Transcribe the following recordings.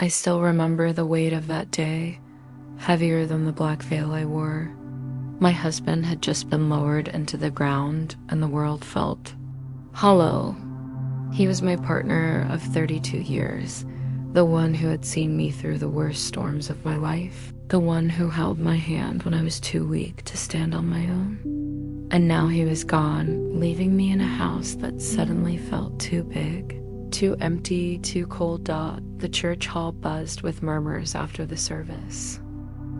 I still remember the weight of that day, heavier than the black veil I wore. My husband had just been lowered into the ground, and the world felt hollow. He was my partner of 32 years, the one who had seen me through the worst storms of my life, the one who held my hand when I was too weak to stand on my own. And now he was gone, leaving me in a house that suddenly felt too big. Too empty, too cold. The church hall buzzed with murmurs after the service.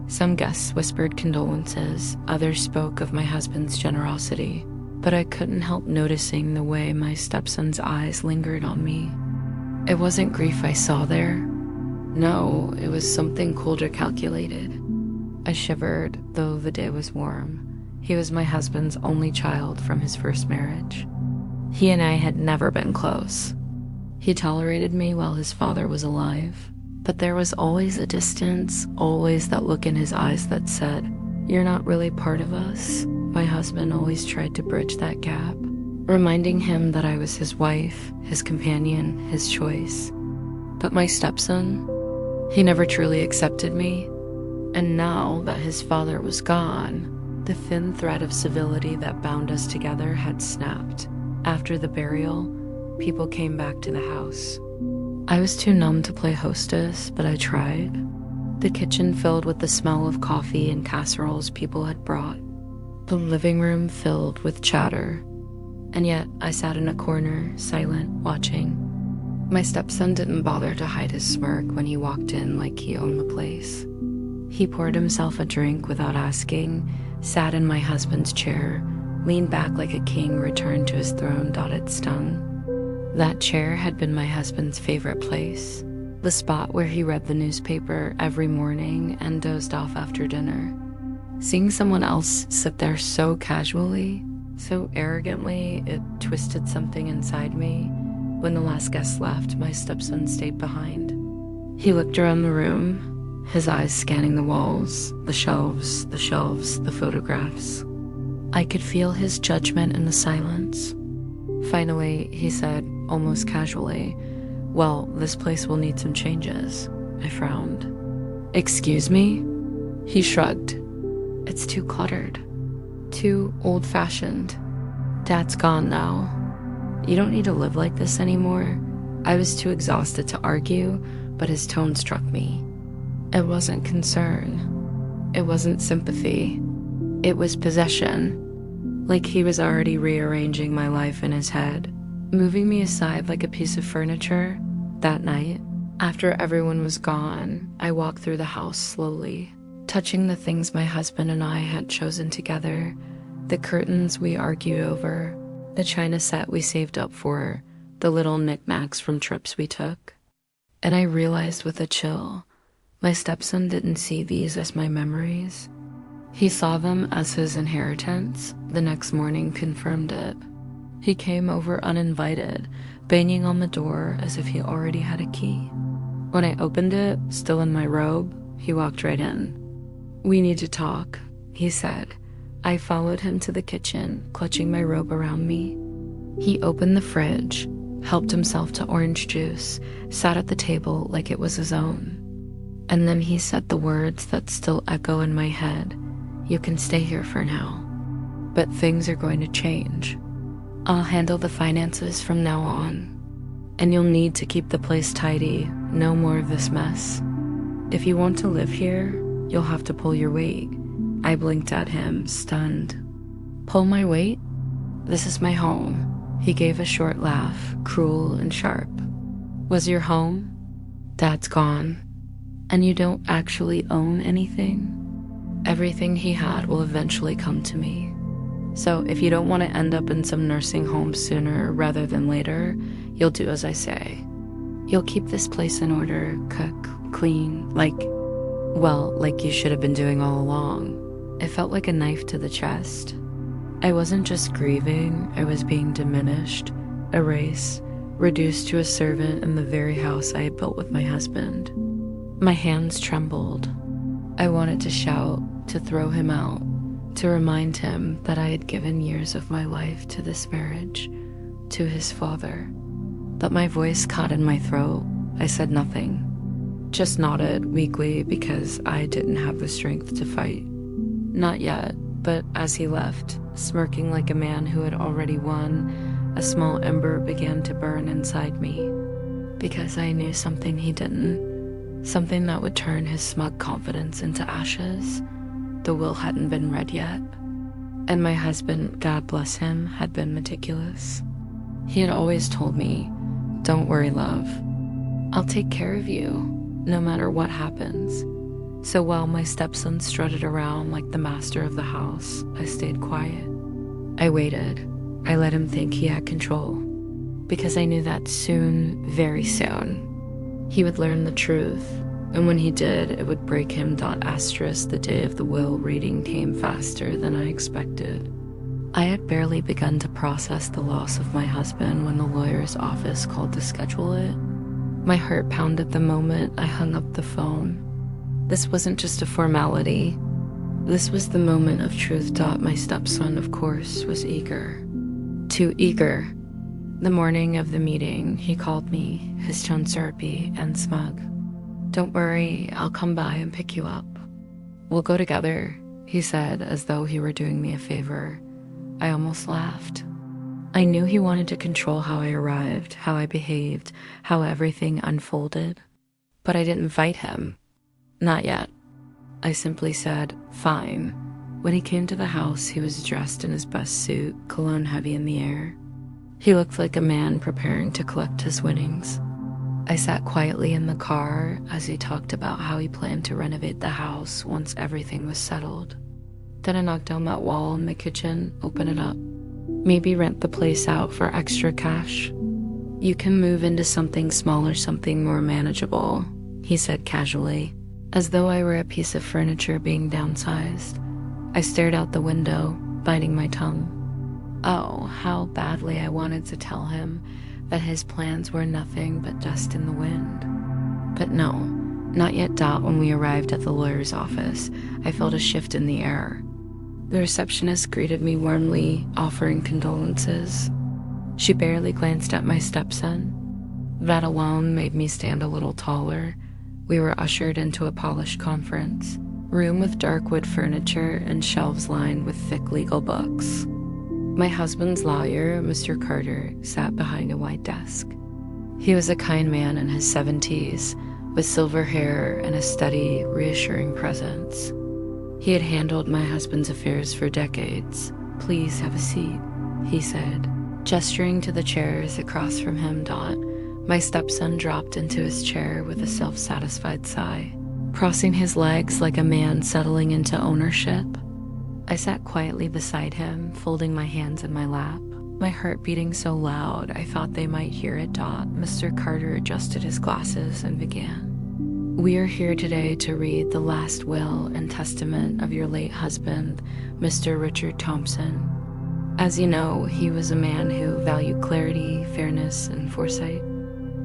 Some guests whispered condolences, others spoke of my husband's generosity, but I couldn't help noticing the way my stepson's eyes lingered on me. It wasn't grief I saw there. No, it was something colder calculated. I shivered, though the day was warm. He was my husband's only child from his first marriage. He and I had never been close. He tolerated me while his father was alive, but there was always a distance, always that look in his eyes that said, "You're not really part of us." My husband always tried to bridge that gap, reminding him that I was his wife, his companion, his choice. But my stepson, he never truly accepted me. And now that his father was gone, the thin thread of civility that bound us together had snapped. After the burial, people came back to the house. I was too numb to play hostess, but I tried. The kitchen filled with the smell of coffee and casseroles people had brought. The living room filled with chatter. And yet I sat in a corner, silent, watching. My stepson didn't bother to hide his smirk when he walked in like he owned the place. He poured himself a drink without asking, sat in my husband's chair, leaned back like a king returned to his throne. It stung. That chair had been my husband's favorite place, the spot where he read the newspaper every morning and dozed off after dinner. Seeing someone else sit there so casually, so arrogantly, it twisted something inside me. When the last guest left, my stepson stayed behind. He looked around the room, his eyes scanning the walls, the shelves, the photographs. I could feel his judgment in the silence. Finally, he said, almost casually, "Well, this place will need some changes." I frowned. "Excuse me?" He shrugged. "It's too cluttered, too old-fashioned. Dad's gone now. You don't need to live like this anymore." I was too exhausted to argue, but his tone struck me. It wasn't concern. It wasn't sympathy. It was possession. Like he was already rearranging my life in his head, moving me aside like a piece of furniture. That night, after everyone was gone, I walked through the house slowly, touching the things my husband and I had chosen together, the curtains we argued over, the china set we saved up for, the little knickknacks from trips we took. And I realized with a chill, my stepson didn't see these as my memories. He saw them as his inheritance. The next morning confirmed it. He came over uninvited, banging on the door as if he already had a key. When I opened it, still in my robe, he walked right in. "We need to talk," he said. I followed him to the kitchen, clutching my robe around me. He opened the fridge, helped himself to orange juice, sat at the table like it was his own. And then he said the words that still echo in my head. "You can stay here for now, but things are going to change. I'll handle the finances from now on, and you'll need to keep the place tidy, no more of this mess. If you want to live here, you'll have to pull your weight." I blinked at him, stunned. "Pull my weight? This is my home." He gave a short laugh, cruel and sharp. "Was your home? Dad's gone, and you don't actually own anything. Everything he had will eventually come to me. So if you don't want to end up in some nursing home sooner rather than later, you'll do as I say. You'll keep this place in order, cook, clean, like you should have been doing all along." It felt like a knife to the chest. I wasn't just grieving, I was being diminished, erased, reduced to a servant in the very house I had built with my husband. My hands trembled. I wanted to shout, to throw him out, to remind him that I had given years of my life to this marriage, to his father. But my voice caught in my throat. I said nothing, just nodded weakly because I didn't have the strength to fight. Not yet, but as he left, smirking like a man who had already won, a small ember began to burn inside me. Because I knew something he didn't, something that would turn his smug confidence into ashes. The will hadn't been read yet. And my husband, God bless him, had been meticulous. He had always told me, "Don't worry, love. I'll take care of you, no matter what happens." So while my stepson strutted around like the master of the house, I stayed quiet. I waited. I let him think he had control, because I knew that soon, very soon, he would learn the truth, and when he did, it would break him. The day of the will reading came faster than I expected. I had barely begun to process the loss of my husband when the lawyer's office called to schedule it. My heart pounded the moment I hung up the phone. This wasn't just a formality. This was the moment of truth. My stepson, of course, was eager. Too eager. The morning of the meeting, he called me, his tone syrupy and smug. "Don't worry, I'll come by and pick you up. We'll go together," he said, as though he were doing me a favor. I almost laughed. I knew he wanted to control how I arrived, how I behaved, how everything unfolded. But I didn't fight him. Not yet. I simply said, "Fine." When he came to the house, he was dressed in his best suit, cologne heavy in the air. He looked like a man preparing to collect his winnings. I sat quietly in the car as he talked about how he planned to renovate the house once everything was settled. Then I knocked down that wall in the kitchen, open it up. Maybe rent the place out for extra cash. "You can move into something smaller, something more manageable," he said casually, as though I were a piece of furniture being downsized. I stared out the window, biting my tongue. Oh, how badly I wanted to tell him that his plans were nothing but dust in the wind. But no, not yet. When we arrived at the lawyer's office, I felt a shift in the air. The receptionist greeted me warmly, offering condolences. She barely glanced at my stepson. That alone made me stand a little taller. We were ushered into a polished conference room with dark wood furniture and shelves lined with thick legal books. My husband's lawyer, Mr. Carter, sat behind a white desk. He was a kind man in his 70s, with silver hair and a steady, reassuring presence. He had handled my husband's affairs for decades. "Please have a seat," he said, gesturing to the chairs across from him. My stepson dropped into his chair with a self-satisfied sigh, crossing his legs like a man settling into ownership. I sat quietly beside him, folding my hands in my lap, my heart beating so loud I thought they might hear it. Mr. Carter adjusted his glasses and began. "We are here today to read the last will and testament of your late husband, Mr. Richard Thompson. As you know, he was a man who valued clarity, fairness, and foresight.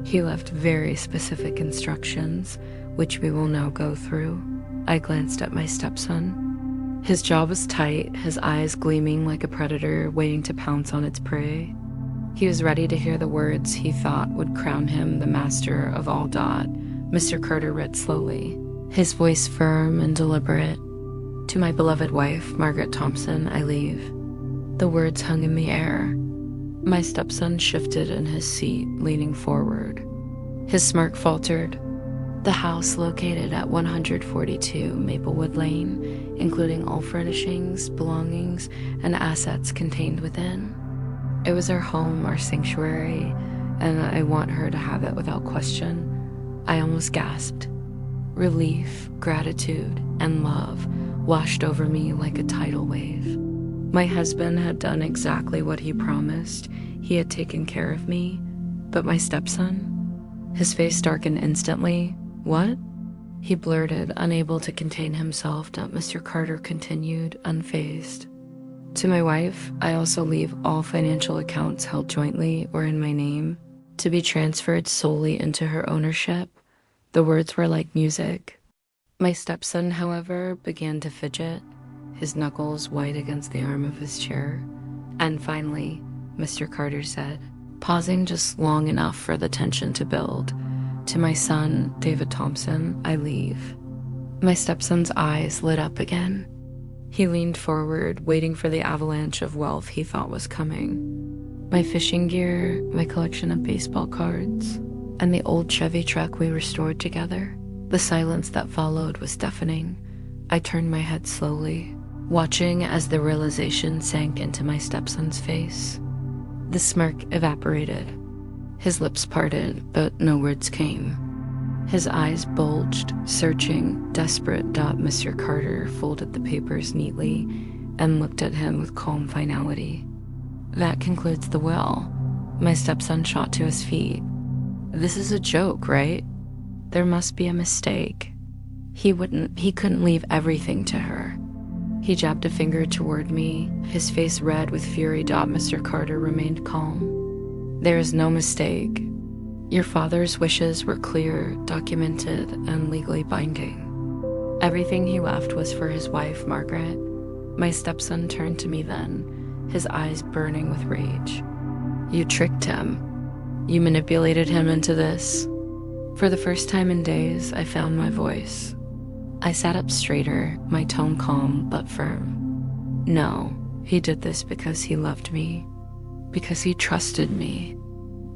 He left very specific instructions, which we will now go through." I glanced at my stepson. His jaw was tight, his eyes gleaming like a predator waiting to pounce on its prey. He was ready to hear the words he thought would crown him the master of all. Mr. Carter read slowly, his voice firm and deliberate. "To my beloved wife, Margaret Thompson, I leave." The words hung in the air. My stepson shifted in his seat, leaning forward. His smirk faltered. "The house located at 142 Maplewood Lane, including all furnishings, belongings, and assets contained within. It was our home, our sanctuary, and I want her to have it without question." I almost gasped. Relief, gratitude, and love washed over me like a tidal wave. My husband had done exactly what he promised. He had taken care of me. But my stepson? His face darkened instantly. "What?" he blurted, unable to contain himself. Mr. Carter continued, unfazed. "To my wife, I also leave all financial accounts held jointly or in my name to be transferred solely into her ownership." The words were like music. My stepson, however, began to fidget, his knuckles white against the arm of his chair. "And finally," Mr. Carter said, pausing just long enough for the tension to build, To my son, David Thompson, I leave. My stepson's eyes lit up again. He leaned forward, waiting for the avalanche of wealth he thought was coming. My fishing gear, my collection of baseball cards, and the old Chevy truck we restored together. The silence that followed was deafening. I turned my head slowly, watching as the realization sank into my stepson's face. The smirk evaporated. His lips parted, but no words came. His eyes bulged, searching, desperate. Mr. Carter folded the papers neatly and looked at him with calm finality. That concludes the will. My stepson shot to his feet. This is a joke, right? There must be a mistake. He couldn't leave everything to her. He jabbed a finger toward me, his face red with fury. Mr. Carter remained calm. There is no mistake. Your father's wishes were clear, documented, and legally binding. Everything he left was for his wife, Margaret. My stepson turned to me then, his eyes burning with rage. You tricked him. You manipulated him into this. For the first time in days, I found my voice. I sat up straighter, my tone calm but firm. No, he did this because he loved me, because he trusted me,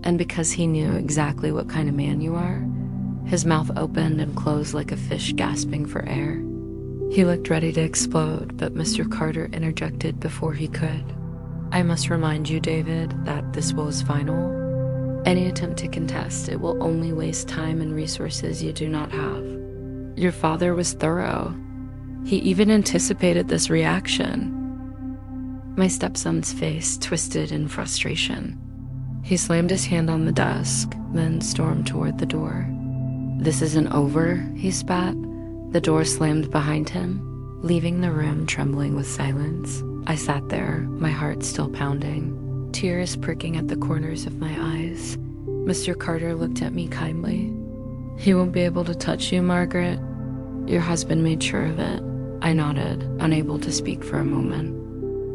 and because he knew exactly what kind of man you are. His mouth opened and closed like a fish gasping for air. He looked ready to explode, but Mr. Carter interjected before he could. I must remind you, David, that this will is final. Any attempt to contest it will only waste time and resources you do not have. Your father was thorough. He even anticipated this reaction. My stepson's face twisted in frustration. He slammed his hand on the desk, then stormed toward the door. This isn't over, he spat. The door slammed behind him, leaving the room trembling with silence. I sat there, my heart still pounding, tears pricking at the corners of my eyes. Mr. Carter looked at me kindly. He won't be able to touch you, Margaret. Your husband made sure of it. I nodded, unable to speak for a moment.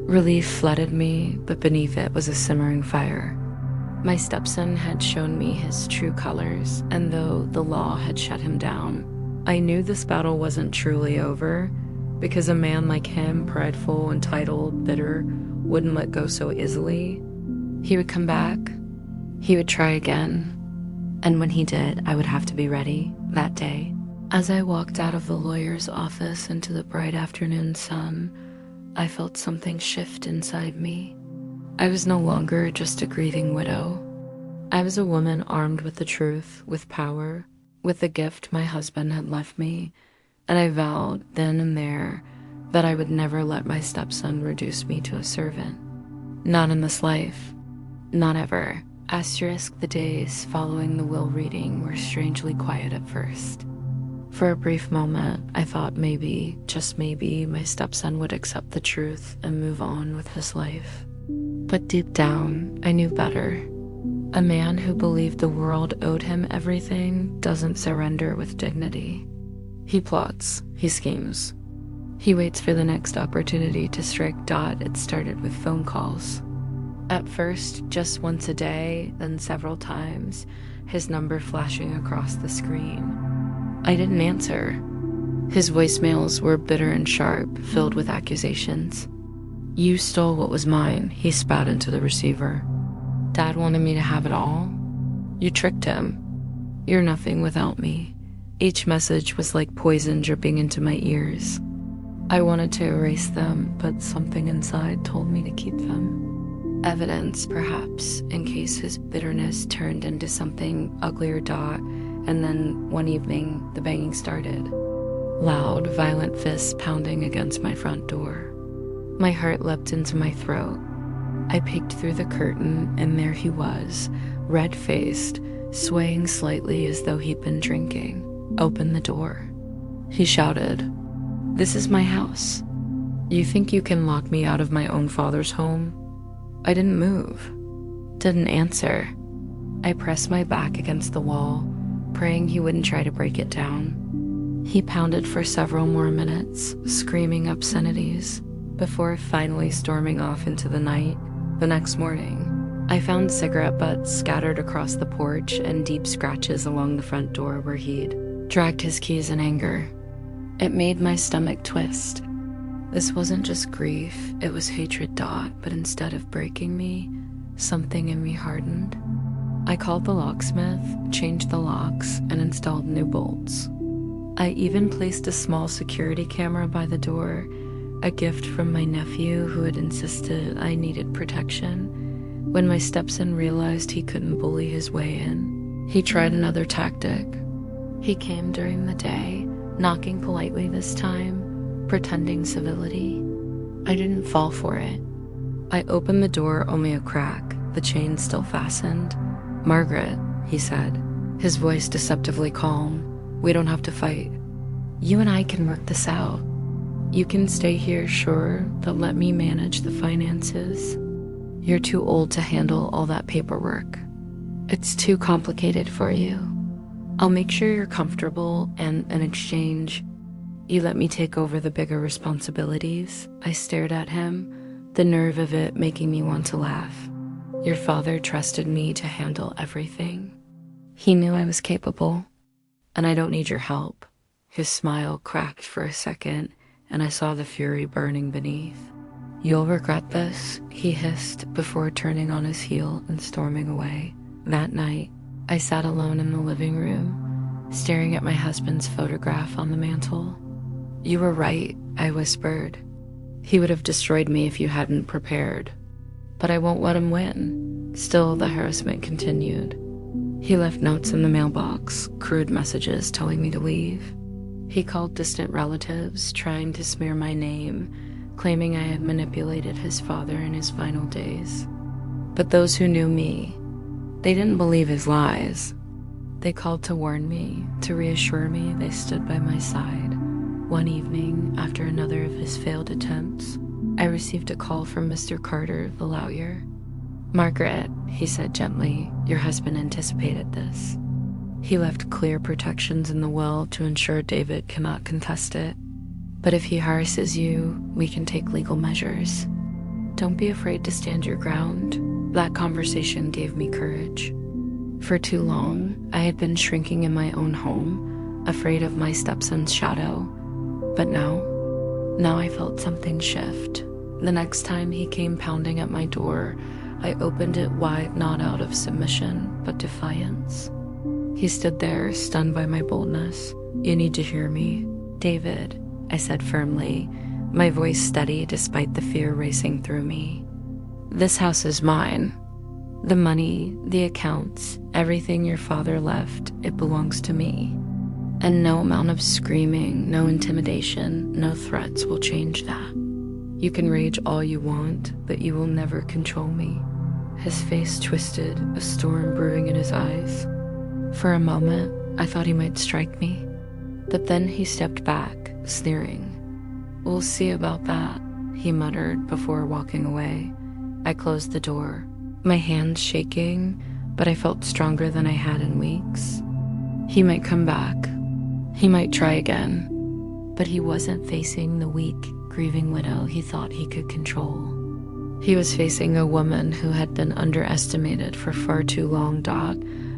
Relief flooded me, but beneath it was a simmering fire. My stepson had shown me his true colors, and though the law had shut him down, I knew this battle wasn't truly over, because a man like him, prideful, entitled, bitter, wouldn't let go so easily. He would come back. He would try again. And when he did, I would have to be ready that day. As I walked out of the lawyer's office into the bright afternoon sun, I felt something shift inside me. I was no longer just a grieving widow. I was a woman armed with the truth, with power, with the gift my husband had left me, and I vowed then and there that I would never let my stepson reduce me to a servant. Not in this life. Not ever. Asterisk, the days following the will reading were strangely quiet at first. For a brief moment, I thought maybe, just maybe, my stepson would accept the truth and move on with his life. But deep down, I knew better. A man who believed the world owed him everything doesn't surrender with dignity. He plots, he schemes. He waits for the next opportunity to strike. It started with phone calls. At first, just once a day, then several times, his number flashing across the screen. I didn't answer. His voicemails were bitter and sharp, filled with accusations. You stole what was mine, he spat into the receiver. Dad wanted me to have it all. You tricked him. You're nothing without me. Each message was like poison dripping into my ears. I wanted to erase them, but something inside told me to keep them. Evidence, perhaps, in case his bitterness turned into something uglier. And then one evening, the banging started. Loud, violent fists pounding against my front door. My heart leapt into my throat. I peeked through the curtain, and there he was, red-faced, swaying slightly as though he'd been drinking. Open the door. He shouted, "This is my house. You think you can lock me out of my own father's home?" I didn't move. Didn't answer. I pressed my back against the wall, praying he wouldn't try to break it down. He pounded for several more minutes, screaming obscenities, before finally storming off into the night. The next morning, I found cigarette butts scattered across the porch and deep scratches along the front door where he'd dragged his keys in anger. It made my stomach twist. This wasn't just grief, it was hatred, but instead of breaking me, something in me hardened. I called the locksmith, changed the locks, and installed new bolts. I even placed a small security camera by the door, a gift from my nephew who had insisted I needed protection. When my Stepson realized he couldn't bully his way in, he tried another tactic. He came during the day, knocking politely this time, pretending civility. I didn't fall for it. I opened the door only a crack, the chain still fastened. "Margaret," he said, his voice deceptively calm, "we don't have to fight. You and I can work this out. You can stay here, sure, but let me manage the finances. You're too old to handle all that paperwork. It's too complicated for you. I'll make sure you're comfortable, and in exchange, you let me take over the bigger responsibilities." I stared at him, the nerve of it making me want to laugh. "Your father trusted me to handle everything. He knew I was capable, and I don't need your help." His smile cracked for a second, and I saw the fury burning beneath. "You'll regret this," he hissed before turning on his heel and storming away. That night, I sat alone in the living room, staring at my husband's photograph on the mantel. "You were right," I whispered. "He would have destroyed me if you hadn't prepared. But I won't let him win." Still, the harassment continued. He left notes in the mailbox, crude messages telling me to leave. He called distant relatives, trying to smear my name, claiming I had manipulated his father in his final days. But those who knew me, they didn't believe his lies. They called to warn me, to reassure me they stood by my side. One evening, after another of his failed attempts, I received a call from Mr. Carter, the lawyer. "Margaret," he said gently, "your husband anticipated this. He left clear protections in the will to ensure David cannot contest it. But if he harasses you, we can take legal measures. Don't be afraid to stand your ground." That conversation gave me courage. For too long, I had been shrinking in my own home, afraid of my stepson's shadow. But now I felt something shift. The next time he came pounding at my door, I opened it wide, not out of submission, but defiance. He stood there, stunned by my boldness. "You need to hear me." "David," I said firmly, my voice steady despite the fear racing through me. "This house is mine. The money, the accounts, everything your father left, it belongs to me. And no amount of screaming, no intimidation, no threats will change that. You can rage all you want, but you will never control me." His face twisted, a storm brewing in his eyes. For a moment, I thought he might strike me. But then he stepped back, sneering. "We'll see about that," he muttered before walking away. I closed the door, my hands shaking, but I felt stronger than I had in weeks. He might come back. He might try again. But he wasn't facing the weak, grieving widow he thought he could control. He was facing a woman who had been underestimated for far too long,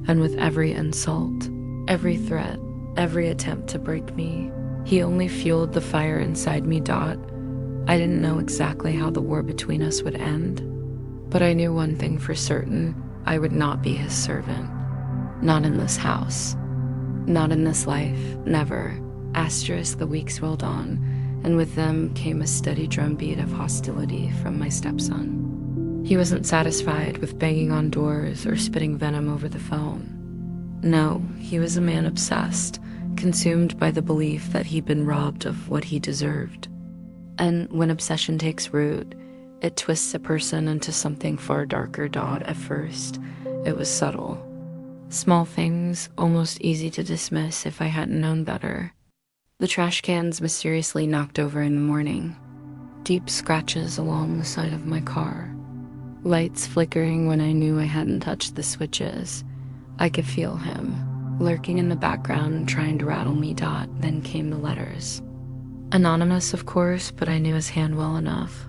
and with every insult, every threat, every attempt to break me, he only fueled the fire inside me. I didn't know exactly how the war between us would end, but I knew one thing for certain: I would not be his servant. Not in this house. Not in this life. Never. Asterisk, the weeks rolled on, and with them came a steady drumbeat of hostility from my stepson. He wasn't satisfied with banging on doors or spitting venom over the phone. No, he was a man obsessed, consumed by the belief that he'd been robbed of what he deserved. And when obsession takes root, it twists a person into something far darker. At first, it was subtle. Small things, almost easy to dismiss if I hadn't known better. The trash cans mysteriously knocked over in the morning. Deep scratches along the side of my car. Lights flickering when I knew I hadn't touched the switches. I could feel him, lurking in the background, trying to rattle me. Then came the letters. Anonymous, of course, but I knew his hand well enough.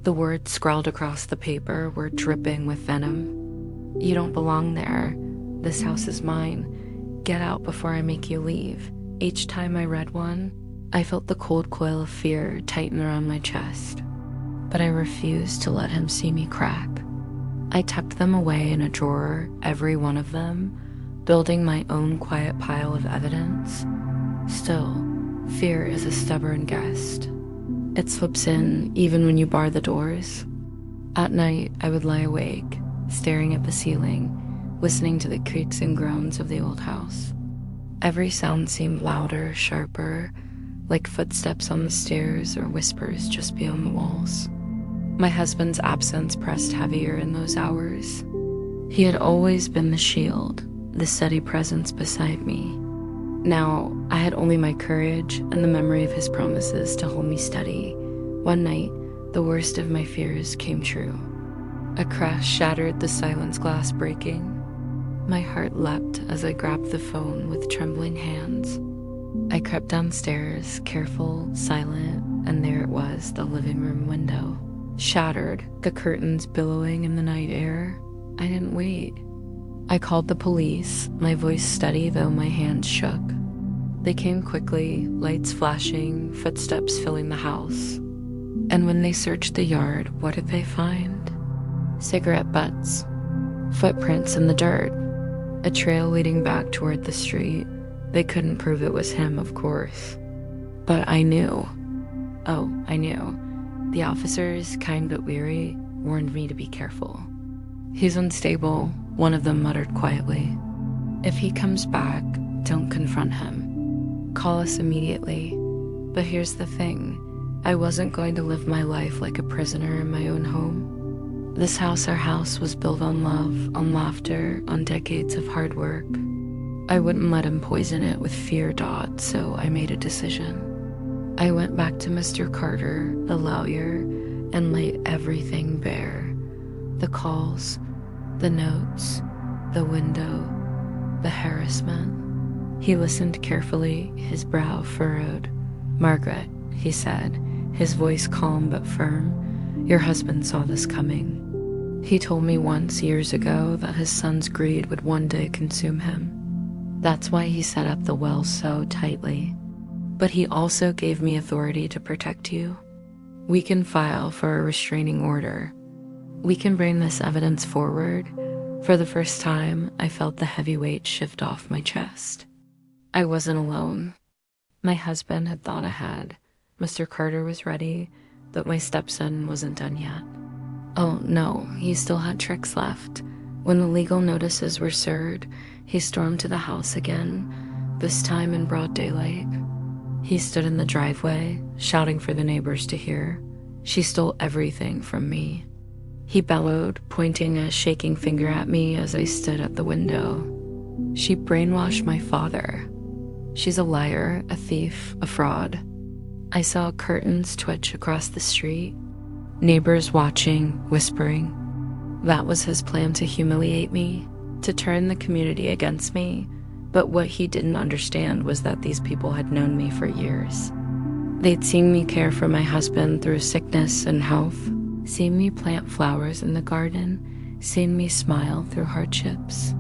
The words scrawled across the paper were dripping with venom. "You don't belong there. This house is mine. Get out before I make you leave." Each time I read one, I felt the cold coil of fear tighten around my chest. But I refused to let him see me crack. I tucked them away in a drawer, every one of them, building my own quiet pile of evidence. Still, fear is a stubborn guest. It slips in even when you bar the doors. At night, I would lie awake, staring at the ceiling, listening to the creaks and groans of the old house. Every sound seemed louder, sharper, like footsteps on the stairs or whispers just beyond the walls. My husband's absence pressed heavier in those hours. He had always been the shield, the steady presence beside me. Now, I had only my courage and the memory of his promises to hold me steady. One night, the worst of my fears came true. A crash shattered the silence glass breaking. My heart leapt as I grabbed the phone with trembling hands. I crept downstairs, careful, silent, and there it was, the living room window. Shattered, the curtains billowing in the night air. I didn't wait. I called the police, my voice steady though my hands shook. They came quickly, lights flashing, footsteps filling the house. And when they searched the yard, what did they find? Cigarette butts, footprints in the dirt, a trail leading back toward the street. They couldn't prove it was him, of course. But I knew. Oh, I knew. The officers, kind but weary, warned me to be careful. "He's unstable," one of them muttered quietly. "If he comes back, don't confront him. Call us immediately." But here's the thing. I wasn't going to live my life like a prisoner in my own home. This house, our house, was built on love, on laughter, on decades of hard work. I wouldn't let him poison it with fear, Dot, so I made a decision. I went back to Mr. Carter, the lawyer, and laid everything bare. The calls, the notes, the window, the harassment. He listened carefully, his brow furrowed. "Margaret," he said, his voice calm but firm, "your husband saw this coming. He told me once years ago that his son's greed would one day consume him. That's why he set up the well so tightly. But he also gave me authority to protect you. We can file for a restraining order. We can bring this evidence forward." For the first time, I felt the heavy weight shift off my chest. I wasn't alone. My husband had thought ahead. Mr. Carter was ready, but my stepson wasn't done yet. Oh no, he still had tricks left. When the legal notices were served, he stormed to the house again, this time in broad daylight. He stood in the driveway, shouting for the neighbors to hear. "She stole everything from me." He bellowed, pointing a shaking finger at me as I stood at the window. "She brainwashed my father. She's a liar, a thief, a fraud." I saw curtains twitch across the street, neighbors watching, whispering. That was his plan to humiliate me, to turn the community against me. But what he didn't understand was that these people had known me for years. They'd seen me care for my husband through sickness and health, seen me plant flowers in the garden, seen me smile through hardships.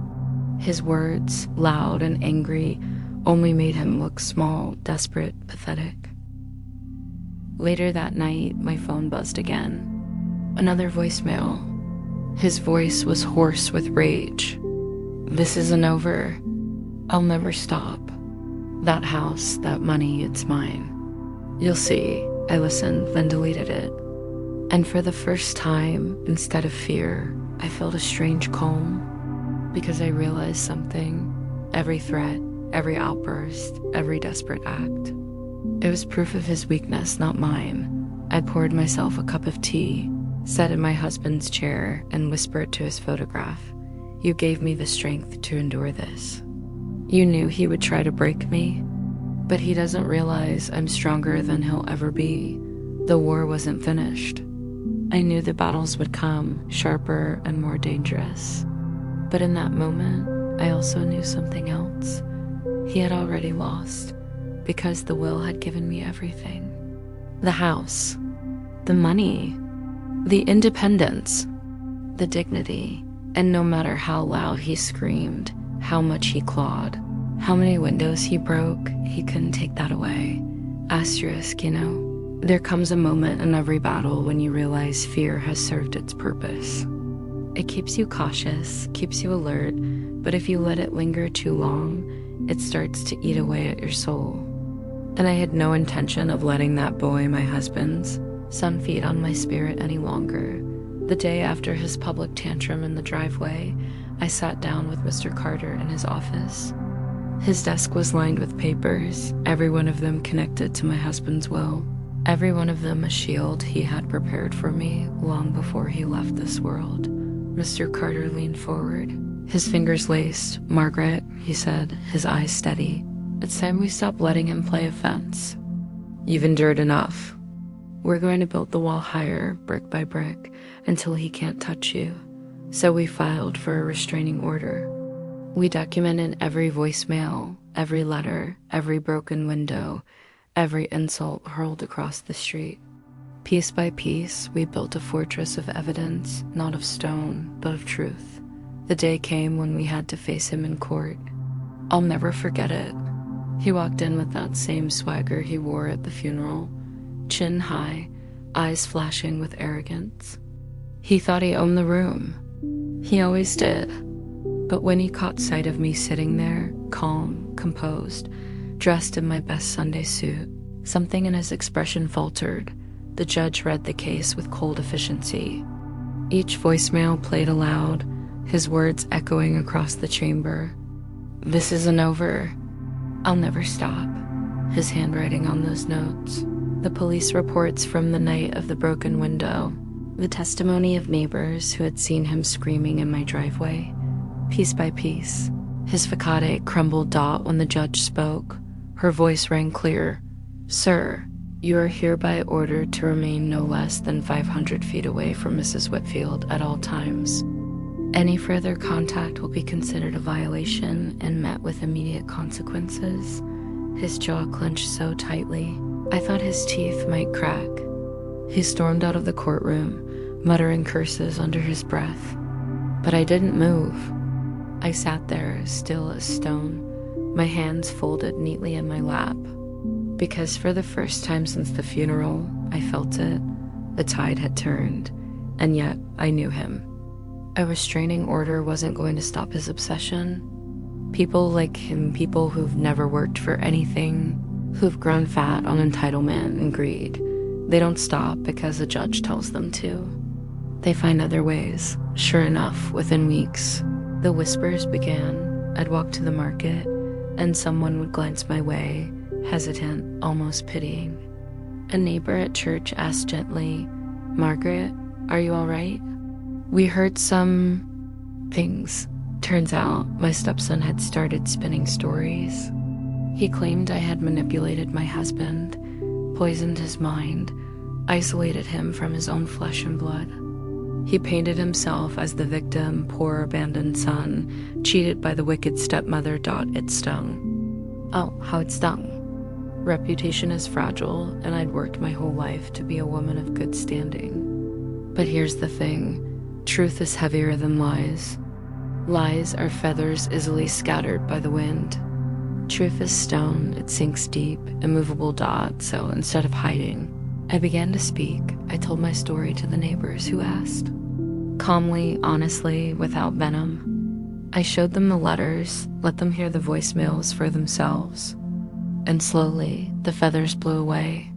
His words, loud and angry, only made him look small, desperate, pathetic. Later that night, my phone buzzed again. Another voicemail. His voice was hoarse with rage. "This isn't over. I'll never stop. That house, that money, it's mine. You'll see." I listened, then deleted it. And for the first time, instead of fear, I felt a strange calm, because I realized something. Every threat, every outburst, every desperate act. It was proof of his weakness, not mine. I poured myself a cup of tea, sat in my husband's chair, and whispered to his photograph, "You gave me the strength to endure this. You knew he would try to break me, but he doesn't realize I'm stronger than he'll ever be. The war wasn't finished. I knew the battles would come, sharper and more dangerous. But in that moment, I also knew something else. He had already lost, because the will had given me everything. The house, the money, The independence, the dignity, and no matter how loud he screamed, how much he clawed, how many windows he broke, he couldn't take that away. Asterisk, you know. There comes a moment in every battle when you realize fear has served its purpose. It keeps you cautious, keeps you alert, but if you let it linger too long, it starts to eat away at your soul. And I had no intention of letting that boy, my husband's son, feed on my spirit any longer. The day after his public tantrum in the driveway, I sat down with Mr. Carter in his office. His desk was lined with papers, every one of them connected to my husband's will. Every one of them a shield he had prepared for me long before he left this world. Mr. Carter leaned forward, his fingers laced. "Margaret," he said, his eyes steady, "it's time we stop letting him play offense. You've endured enough. We're going to build the wall higher, brick by brick, until he can't touch you." So we filed for a restraining order. We documented every voicemail, every letter, every broken window, every insult hurled across the street. Piece by piece, we built a fortress of evidence, not of stone, but of truth. The day came when we had to face him in court. I'll never forget it. He walked in with that same swagger he wore at the funeral, chin high, eyes flashing with arrogance. He thought he owned the room. He always did. But when he caught sight of me sitting there, calm, composed, dressed in my best Sunday suit, something in his expression faltered. The judge read the case with cold efficiency. Each voicemail played aloud, his words echoing across the chamber. "This isn't over. I'll never stop." His handwriting on those notes. The police reports from the night of the broken window. The testimony of neighbors who had seen him screaming in my driveway. Piece by piece, his facade crumbled dot when the judge spoke. Her voice rang clear. "Sir, you are hereby ordered to remain no less than 500 feet away from Mrs. Whitfield at all times. Any further contact will be considered a violation and met with immediate consequences." His jaw clenched so tightly, I thought his teeth might crack. He stormed out of the courtroom, muttering curses under his breath. But I didn't move. I sat there, still as stone, my hands folded neatly in my lap. Because for the first time since the funeral, I felt it. The tide had turned, and yet I knew him. A restraining order wasn't going to stop his obsession. People like him, people who've never worked for anything, who've grown fat on entitlement and greed, they don't stop because a judge tells them to. They find other ways. Sure enough, within weeks, the whispers began. I'd walk to the market, and someone would glance my way, hesitant, almost pitying. A neighbor at church asked gently, "Margaret, are you all right?" We heard some things. Turns out my stepson had started spinning stories. He claimed I had manipulated my husband, poisoned his mind, isolated him from his own flesh and blood. He painted himself as the victim, poor abandoned son, cheated by the wicked stepmother. It stung. Oh, how it stung. Reputation is fragile, and I'd worked my whole life to be a woman of good standing. But here's the thing. Truth is heavier than lies. Lies are feathers easily scattered by the wind. Truth is stone, it sinks deep, immovable. So instead of hiding, I began to speak. I told my story to the neighbors who asked. Calmly, honestly, without venom. I showed them the letters, let them hear the voicemails for themselves. And slowly, the feathers blew away.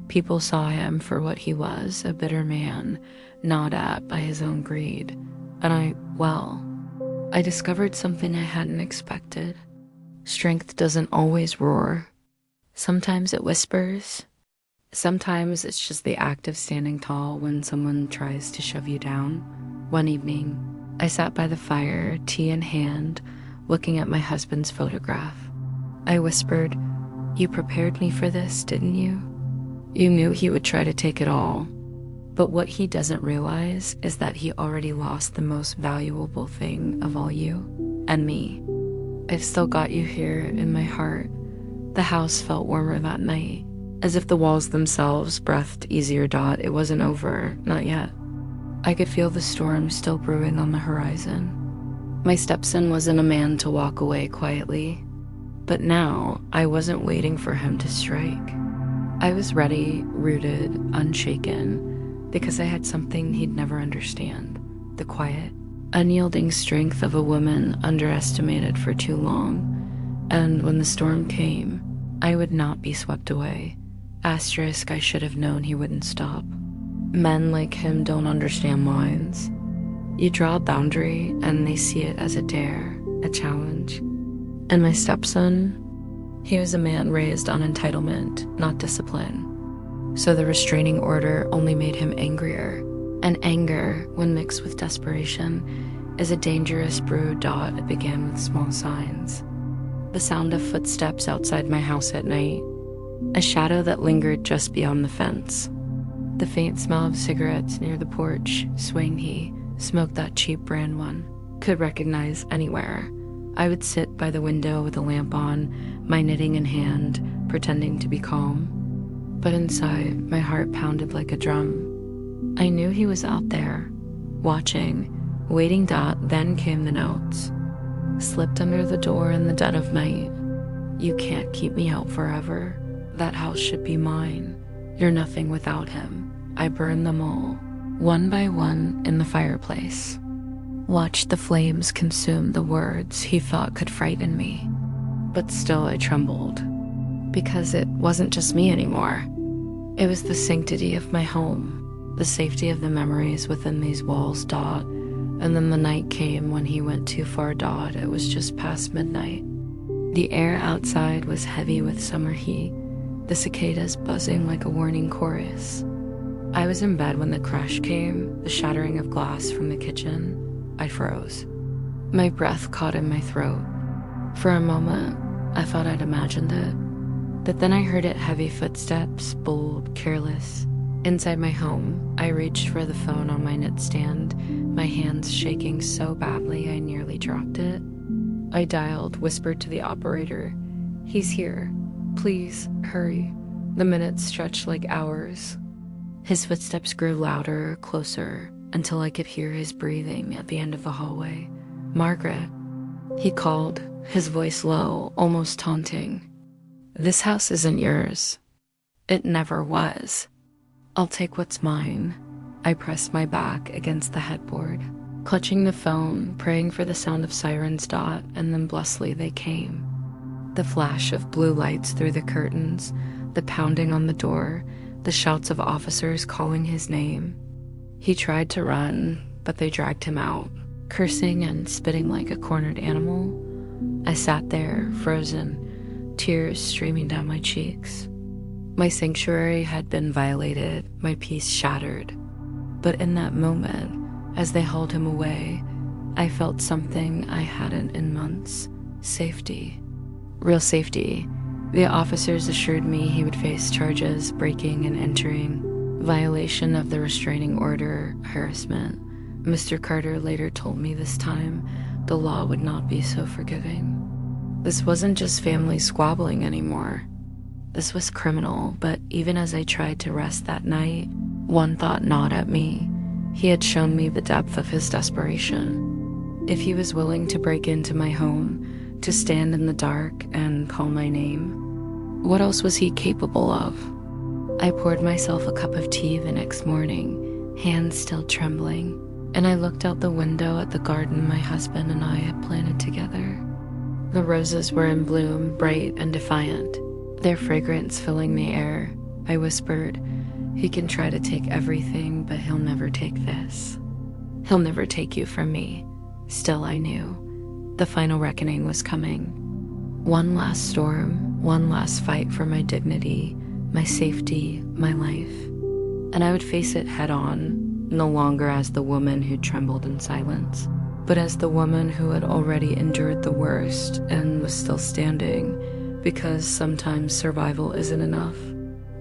People saw him for what he was, a bitter man, gnawed at by his own greed. And I discovered something I hadn't expected. Strength doesn't always roar. Sometimes it whispers. Sometimes it's just the act of standing tall when someone tries to shove you down. One evening, I sat by the fire, tea in hand, looking at my husband's photograph. I whispered, "You prepared me for this, didn't you? You knew he would try to take it all. But what he doesn't realize is that he already lost the most valuable thing of all, you and me. I've still got you here in my heart." The house felt warmer that night, as if the walls themselves breathed easier. It wasn't over, not yet. I could feel the storm still brewing on the horizon. My stepson wasn't a man to walk away quietly, but now I wasn't waiting for him to strike. I was ready, rooted, unshaken, because I had something he'd never understand: the quiet, unyielding strength of a woman underestimated for too long. And when the storm came, I would not be swept away. Asterisk, I should have known he wouldn't stop. Men like him don't understand lines. You draw a boundary and they see it as a dare, a challenge. And my stepson, he was a man raised on entitlement, not discipline. So the restraining order only made him angrier. And anger, when mixed with desperation, is a dangerous brew. It began with small signs. The sound of footsteps outside my house at night, a shadow that lingered just beyond the fence. The faint smell of cigarettes near the porch, swaying he smoked that cheap brand one, could recognize anywhere. I would sit by the window with a lamp on, my knitting in hand, pretending to be calm. But inside, my heart pounded like a drum. I knew he was out there, watching, waiting. Then came the notes. Slipped under the door in the dead of night. You can't keep me out forever. That house should be mine. You're nothing without him. I burned them all, one by one, in the fireplace. Watched the flames consume the words he thought could frighten me. But still I trembled, because it wasn't just me anymore. It was the sanctity of my home, the safety of the memories within these walls. And then the night came when he went too far. It was just past midnight. The air outside was heavy with summer heat, the cicadas buzzing like a warning chorus. I was in bed when the crash came, the shattering of glass from the kitchen. I froze. My breath caught in my throat. For a moment, I thought I'd imagined it. But then I heard it: heavy footsteps, bold, careless. Inside my home, I reached for the phone on my nightstand, my hands shaking so badly I nearly dropped it. I dialed, whispered to the operator, "He's here. Please, hurry." The minutes stretched like hours. His footsteps grew louder, closer, until I could hear his breathing at the end of the hallway. "Margaret," he called, his voice low, almost taunting. "This house isn't yours. It never was. I'll take what's mine." I pressed my back against the headboard, clutching the phone, praying for the sound of sirens. And then blessedly they came. The flash of blue lights through the curtains, the pounding on the door, the shouts of officers calling his name. He tried to run, but they dragged him out, cursing and spitting like a cornered animal. I sat there, frozen, tears streaming down my cheeks. My sanctuary had been violated, my peace shattered. But in that moment, as they hauled him away, I felt something I hadn't in months: safety. Real safety. The officers assured me he would face charges: breaking and entering, violation of the restraining order, harassment. Mr. Carter later told me this time the law would not be so forgiving. This wasn't just family squabbling anymore. This was criminal. But even as I tried to rest that night, one thought gnawed at me. He had shown me the depth of his desperation. If he was willing to break into my home, to stand in the dark and call my name, what else was he capable of? I poured myself a cup of tea the next morning, hands still trembling, and I looked out the window at the garden my husband and I had planted together. The roses were in bloom, bright and defiant, their fragrance filling the air. I whispered, "He can try to take everything, but he'll never take this. He'll never take you from me." Still, I knew the final reckoning was coming. One last storm, one last fight for my dignity, my safety, my life. And I would face it head on, no longer as the woman who trembled in silence, but as the woman who had already endured the worst and was still standing, because sometimes survival isn't enough.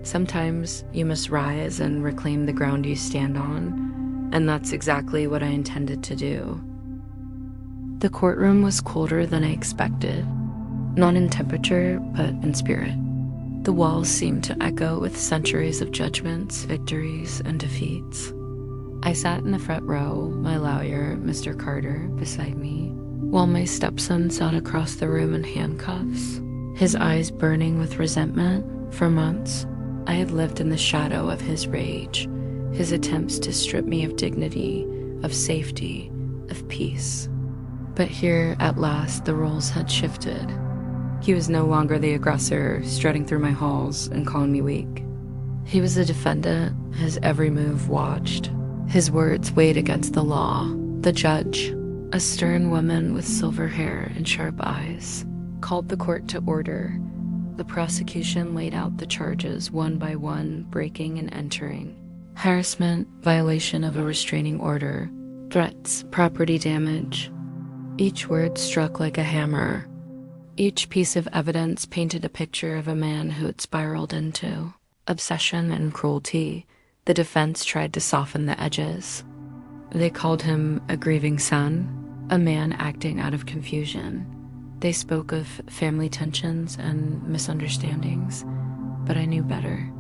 Sometimes you must rise and reclaim the ground you stand on, and that's exactly what I intended to do. The courtroom was colder than I expected, not in temperature, but in spirit. The walls seemed to echo with centuries of judgments, victories, and defeats. I sat in the front row, my lawyer, Mr. Carter, beside me, while my stepson sat across the room in handcuffs, his eyes burning with resentment. For months, I had lived in the shadow of his rage, his attempts to strip me of dignity, of safety, of peace. But here, at last, the roles had shifted. He was no longer the aggressor, strutting through my halls and calling me weak. He was the defendant, his every move watched. His words weighed against the law. The judge, a stern woman with silver hair and sharp eyes, called the court to order. The prosecution laid out the charges one by one, breaking and entering. Harassment, violation of a restraining order, threats, property damage. Each word struck like a hammer. Each piece of evidence painted a picture of a man who had spiraled into obsession and cruelty. The defense tried to soften the edges. They called him a grieving son, a man acting out of confusion. They spoke of family tensions and misunderstandings, but I knew better.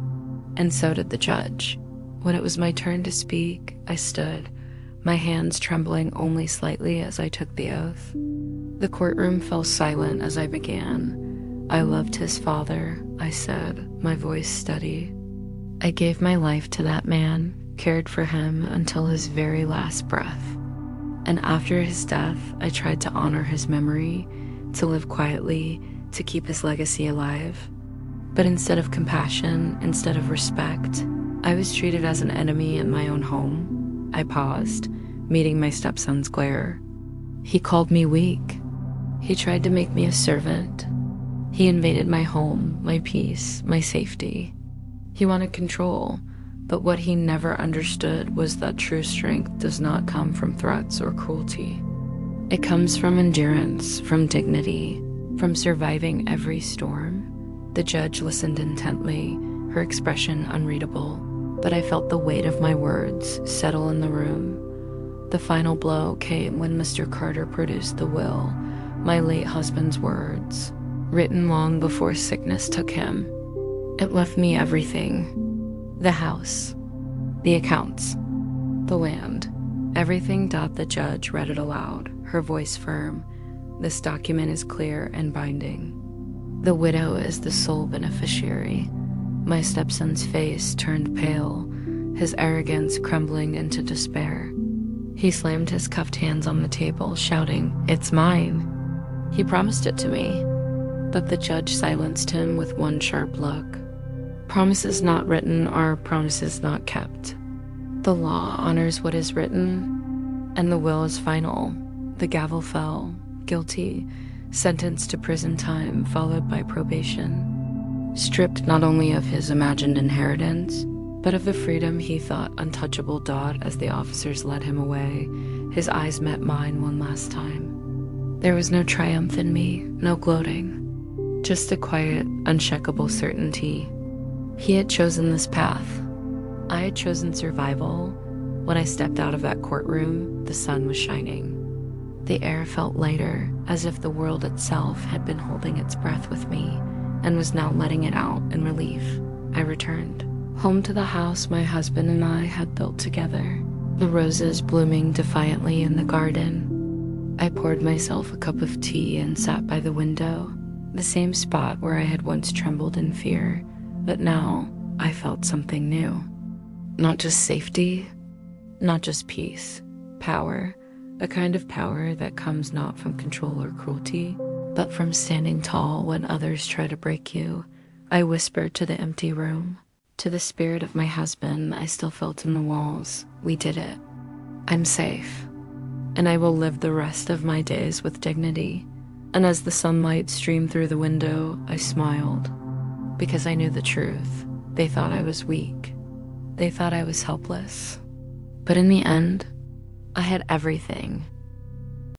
And so did the judge. When it was my turn to speak, I stood, my hands trembling only slightly as I took the oath. The courtroom fell silent as I began. I loved his father, I said, my voice steady. I gave my life to that man, cared for him until his very last breath. And after his death, I tried to honor his memory, to live quietly, to keep his legacy alive. But instead of compassion, instead of respect, I was treated as an enemy in my own home. I paused, meeting my stepson's glare. He called me weak. He tried to make me a servant. He invaded my home, my peace, my safety. He wanted control, but what he never understood was that true strength does not come from threats or cruelty. It comes from endurance, from dignity, from surviving every storm. The judge listened intently, her expression unreadable, but I felt the weight of my words settle in the room. The final blow came when Mr. Carter produced the will, my late husband's words, written long before sickness took him. It left me everything. The house, the accounts, the land, everything. The judge read it aloud, her voice firm. This document is clear and binding. The widow is the sole beneficiary. My stepson's face turned pale, his arrogance crumbling into despair. He slammed his cuffed hands on the table, shouting, "It's mine." He promised it to me, but the judge silenced him with one sharp look. Promises not written are promises not kept. The law honors what is written, and the will is final. The gavel fell, guilty, sentenced to prison time followed by probation. Stripped not only of his imagined inheritance, but of the freedom he thought untouchable. As the officers led him away, his eyes met mine one last time. There was no triumph in me, no gloating, just a quiet, unshakable certainty. He had chosen this path. I had chosen survival. When I stepped out of that courtroom, the sun was shining. The air felt lighter, as if the world itself had been holding its breath with me and was now letting it out in relief. I returned home to the house my husband and I had built together, the roses blooming defiantly in the garden. I poured myself a cup of tea and sat by the window, the same spot where I had once trembled in fear, but now I felt something new. Not just safety, not just peace, power, a kind of power that comes not from control or cruelty, but from standing tall when others try to break you. I whispered to the empty room, to the spirit of my husband I still felt in the walls. We did it. I'm safe, and I will live the rest of my days with dignity. And as the sunlight streamed through the window, I smiled, because I knew the truth. They thought I was weak. They thought I was helpless. But in the end, I had everything.